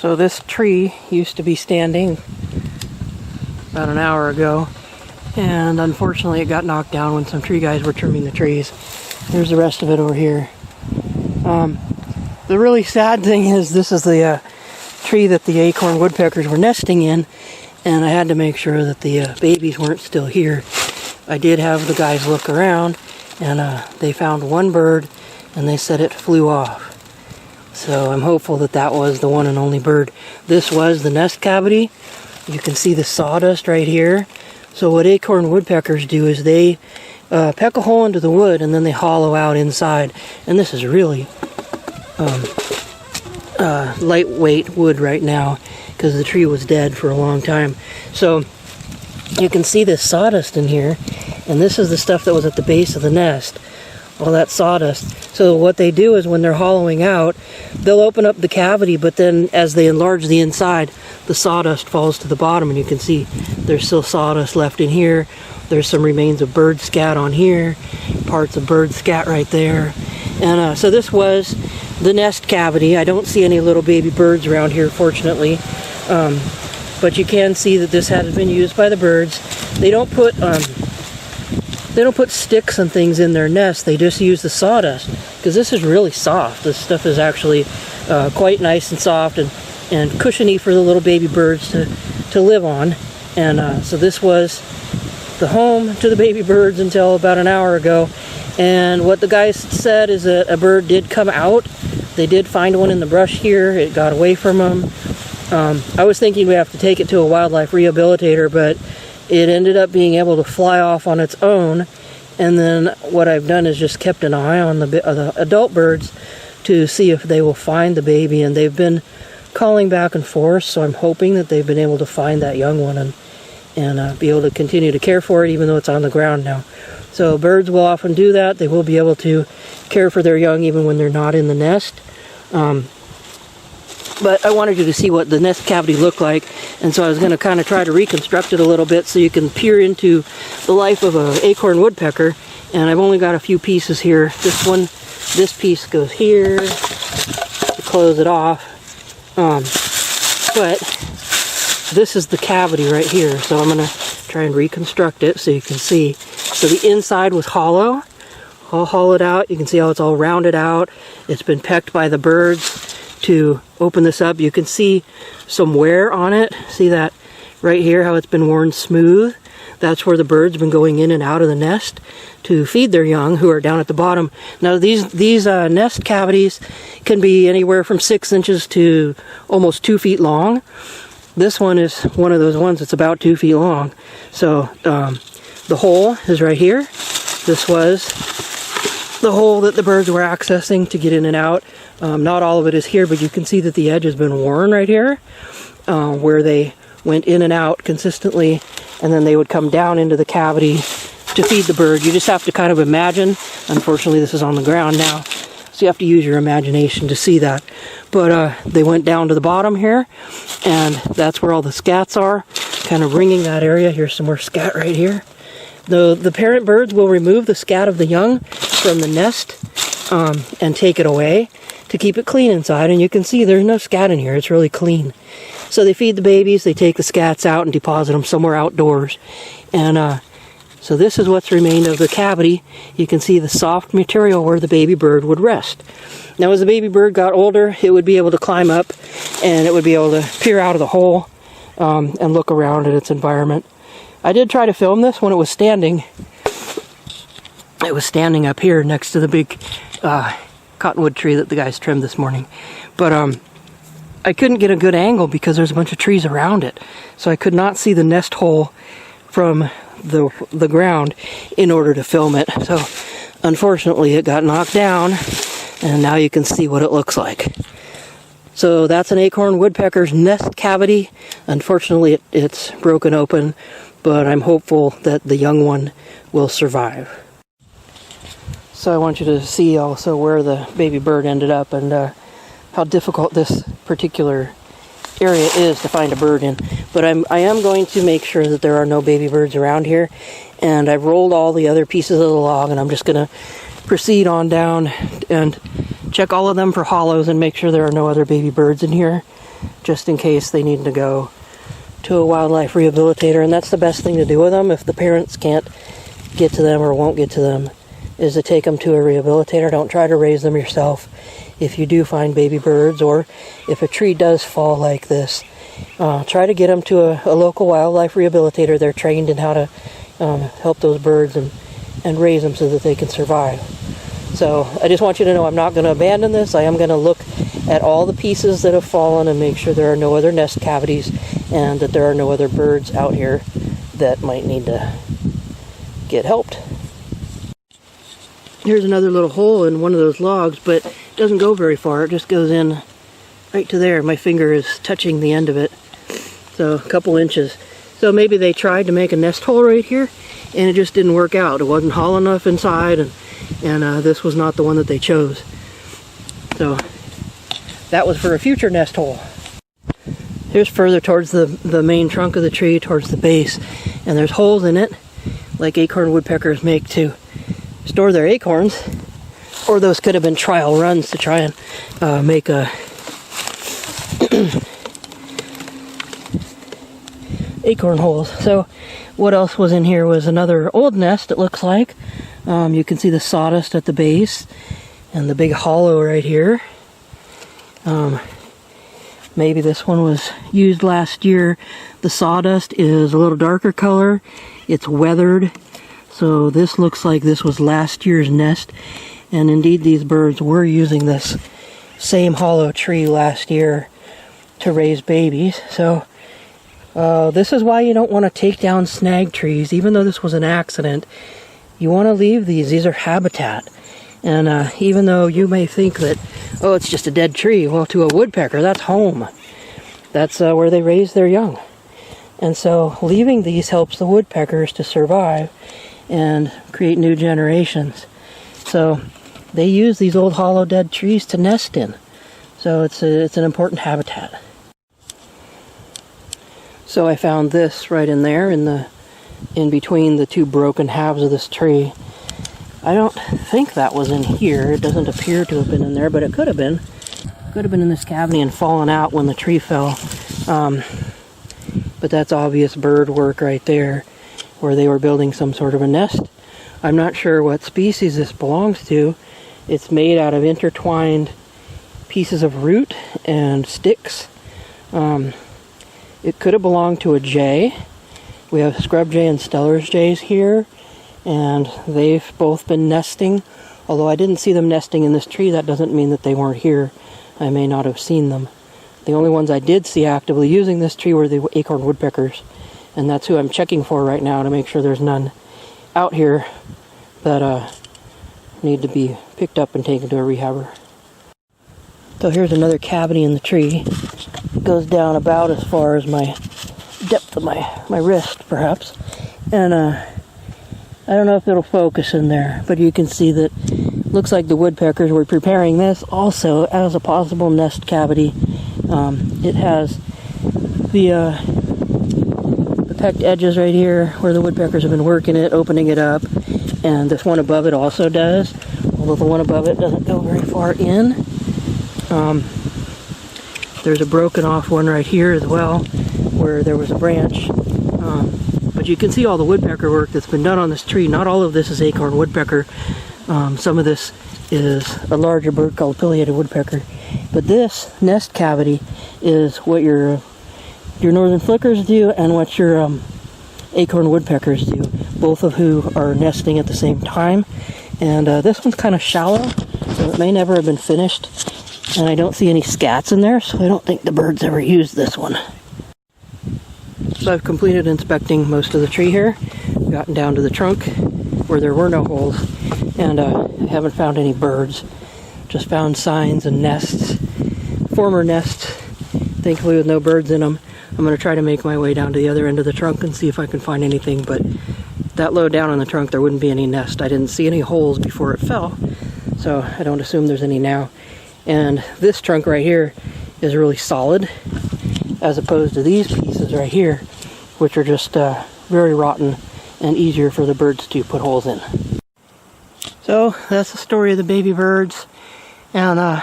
So this tree used to be standing about an hour ago, and unfortunately it got knocked down when some tree guys were trimming the trees. There's the rest of it over here. The really sad thing is this is the tree that the acorn woodpeckers were nesting in, and I had to make sure that the babies weren't still here. I did have the guys look around, and they found one bird, and they said it flew off. So I'm hopeful that that was the one and only bird. This was the nest cavity. You can see the sawdust right here. So what acorn woodpeckers do is they peck a hole into the wood, and then they hollow out inside. And this is really lightweight wood right now because the tree was dead for a long time. So you can see this sawdust in here, and this is the stuff that was at the base of the nest. All that sawdust. So what they do is when they're hollowing out, they'll open up the cavity, but then as they enlarge the inside, the sawdust falls to the bottom, and you can see there's still sawdust left in here. There's some remains of bird scat on here, parts of bird scat right there. And so this was the nest cavity. I don't see any little baby birds around here, fortunately. But you can see that this has been used by the birds. They don't put sticks and things in their nest. They just use the sawdust because this is really soft. This stuff is actually quite nice and soft and cushiony for the little baby birds to live on. And so this was the home to the baby birds until about an hour ago. And what the guys said is that a bird did come out. They did find one in the brush here. It got away from them. I was thinking we have to take it to a wildlife rehabilitator, but it ended up being able to fly off on its own. And then what I've done is just kept an eye on the adult birds to see if they will find the baby. And they've been calling back and forth, so I'm hoping that they've been able to find that young one and be able to continue to care for it, even though it's on the ground now. So birds will often do that. They will be able to care for their young even when they're not in the nest. But I wanted you to see what the nest cavity looked like, and so I was going to kind of try to reconstruct it a little bit so you can peer into the life of an acorn woodpecker. And I've only got a few pieces here. This piece goes here to close it off. But this is the cavity right here, so I'm going to try and reconstruct it so you can see. So the inside was hollow, all hollowed out. You can see how it's all rounded out. It's been pecked by the birds. To open this up, you can see some wear on it. See that right here, how it's been worn smooth? That's where the birds have been going in and out of the nest to feed their young, who are down at the bottom. Now these nest cavities can be anywhere from 6 inches to almost 2 feet long. This one is one of those ones that's about 2 feet long. So the hole is right here. This was the hole that the birds were accessing to get in and out. Not all of it is here, but you can see that the edge has been worn right here, where they went in and out consistently, and then they would come down into the cavity to feed the bird. You just have to kind of imagine. Unfortunately, this is on the ground now, so you have to use your imagination to see that. But they went down to the bottom here, and that's where all the scats are, kind of ringing that area. Here's some more scat right here. The parent birds will remove the scat of the young from the nest and take it away to keep it clean inside, and you can see there's no scat in here. It's really clean. So they feed the babies, they take the scats out and deposit them somewhere outdoors. And so this is what's remained of the cavity. You can see the soft material where the baby bird would rest. Now as the baby bird got older, it would be able to climb up, and it would be able to peer out of the hole and look around at its environment. I did try to film this when it was standing. It was standing up here next to the big cottonwood tree that the guys trimmed this morning. But I couldn't get a good angle because there's a bunch of trees around it. So I could not see the nest hole from the ground in order to film it. So unfortunately it got knocked down, and now you can see what it looks like. So that's an acorn woodpecker's nest cavity. Unfortunately it's broken open, but I'm hopeful that the young one will survive. So I want you to see also where the baby bird ended up, and how difficult this particular area is to find a bird in. But I am going to make sure that there are no baby birds around here, and I've rolled all the other pieces of the log, and I'm just going to proceed on down and check all of them for hollows and make sure there are no other baby birds in here. just in case they need to go to a wildlife rehabilitator. And that's the best thing to do with them if the parents can't get to them or won't get to them, is to take them to a rehabilitator. Don't try to raise them yourself. If you do find baby birds, or if a tree does fall like this, try to get them to a local wildlife rehabilitator. They're trained in how to help those birds and raise them so that they can survive. So I just want you to know I'm not going to abandon this. I am going to look at all the pieces that have fallen and make sure there are no other nest cavities and that there are no other birds out here that might need to get helped. Here's another little hole in one of those logs, but it doesn't go very far. It just goes in right to there. My finger is touching the end of it, so a couple inches. So maybe they tried to make a nest hole right here and it just didn't work out. It wasn't hollow enough inside, and this was not the one that they chose. So that was for a future nest hole. Here's further towards the main trunk of the tree, towards the base, and there's holes in it like acorn woodpeckers make to store their acorns, or those could have been trial runs to try and make a acorn holes. So what else was in here was another old nest, it looks like. You can see the sawdust at the base and the big hollow right here. Maybe this one was used last year. The sawdust is a little darker color. It's weathered. So this looks like this was last year's nest. And indeed these birds were using this same hollow tree last year to raise babies. So this is why you don't want to take down snag trees. Even though this was an accident, you want to leave these. These are habitat. And even though you may think that, oh, it's just a dead tree, well, to a woodpecker, that's home. That's where they raise their young. And so leaving these helps the woodpeckers to survive and create new generations. So they use these old hollow dead trees to nest in. So it's an important habitat. So I found this right in there in between the two broken halves of this tree. I don't think that was in here. It doesn't appear to have been in there, but it could have been. Could have been in this cavity and fallen out when the tree fell. But that's obvious bird work right there, where they were building some sort of a nest. I'm not sure what species this belongs to. It's made out of intertwined pieces of root and sticks. It could have belonged to a jay. We have scrub jay and Steller's jays here, and they've both been nesting. Although I didn't see them nesting in this tree, that doesn't mean that they weren't here. I may not have seen them. The only ones I did see actively using this tree were the acorn woodpeckers, and that's who I'm checking for right now to make sure there's none out here that need to be picked up and taken to a rehabber. So here's another cavity in the tree. It goes down about as far as my depth of my wrist, perhaps. And I don't know if it'll focus in there, but you can see that it looks like the woodpeckers were preparing this also as a possible nest cavity. It has the pecked edges right here where the woodpeckers have been working it, opening it up, and this one above it also does, although the one above it doesn't go very far in. There's a broken off one right here as well where there was a branch. But you can see all the woodpecker work that's been done on this tree. Not all of this is acorn woodpecker. Some of this is a larger bird called pileated woodpecker. But this nest cavity is what your northern flickers do and what your acorn woodpeckers do, both of who are nesting at the same time. And this one's kind of shallow, so it may never have been finished. And I don't see any scats in there, so I don't think the birds ever used this one. So I've completed inspecting most of the tree here, gotten down to the trunk where there were no holes, and I haven't found any birds. Just found signs and nests, former nests, thankfully with no birds in them. I'm going to try to make my way down to the other end of the trunk and see if I can find anything, but that low down on the trunk there wouldn't be any nest. I didn't see any holes before it fell, so I don't assume there's any now. And this trunk right here is really solid, as opposed to these pieces right here, which are just very rotten and easier for the birds to put holes in. So that's the story of the baby birds. And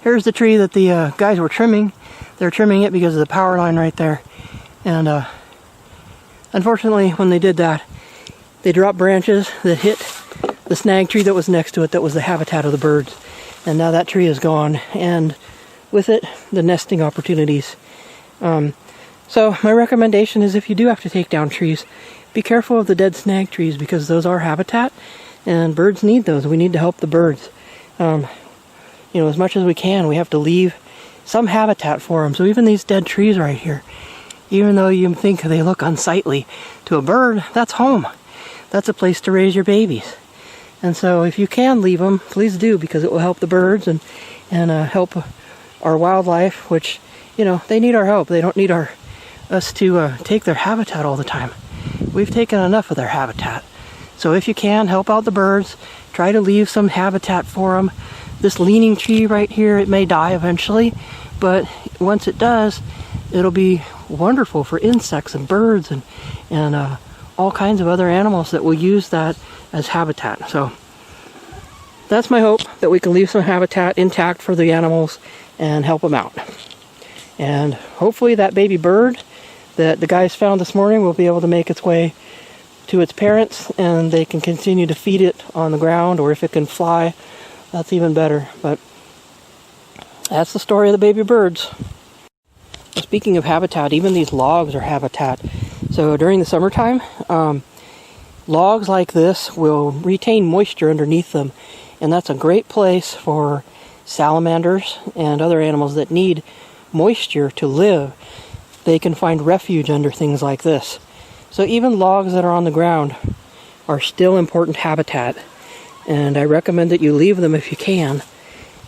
here's the tree that the guys were trimming. They're trimming it because of the power line right there. And unfortunately, when they did that, they dropped branches that hit the snag tree that was next to it, that was the habitat of the birds. And now that tree is gone, and with it, the nesting opportunities. So my recommendation is, if you do have to take down trees, be careful of the dead snag trees, because those are habitat, and birds need those. We need to help the birds. As much as we can, we have to leave some habitat for them. So even these dead trees right here, even though you think they look unsightly, to a bird, that's home. That's a place to raise your babies. And so if you can leave them, please do, because it will help the birds and help our wildlife, which, they need our help. They don't need us to take their habitat all the time. We've taken enough of their habitat. So if you can, help out the birds. Try to leave some habitat for them. This leaning tree right here, it may die eventually, but once it does, it'll be wonderful for insects and birds and all kinds of other animals that will use that as habitat. So that's my hope, that we can leave some habitat intact for the animals and help them out. And hopefully that baby bird that the guys found this morning will be able to make its way to its parents, and they can continue to feed it on the ground, or if it can fly, that's even better. But that's the story of the baby birds. Speaking of habitat, even these logs are habitat. So during the summertime, logs like this will retain moisture underneath them, and that's a great place for salamanders and other animals that need moisture to live. They can find refuge under things like this. So even logs that are on the ground are still important habitat, and I recommend that you leave them if you can.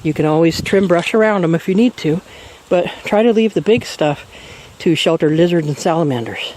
You can always trim brush around them if you need to, but try to leave the big stuff to shelter lizards and salamanders.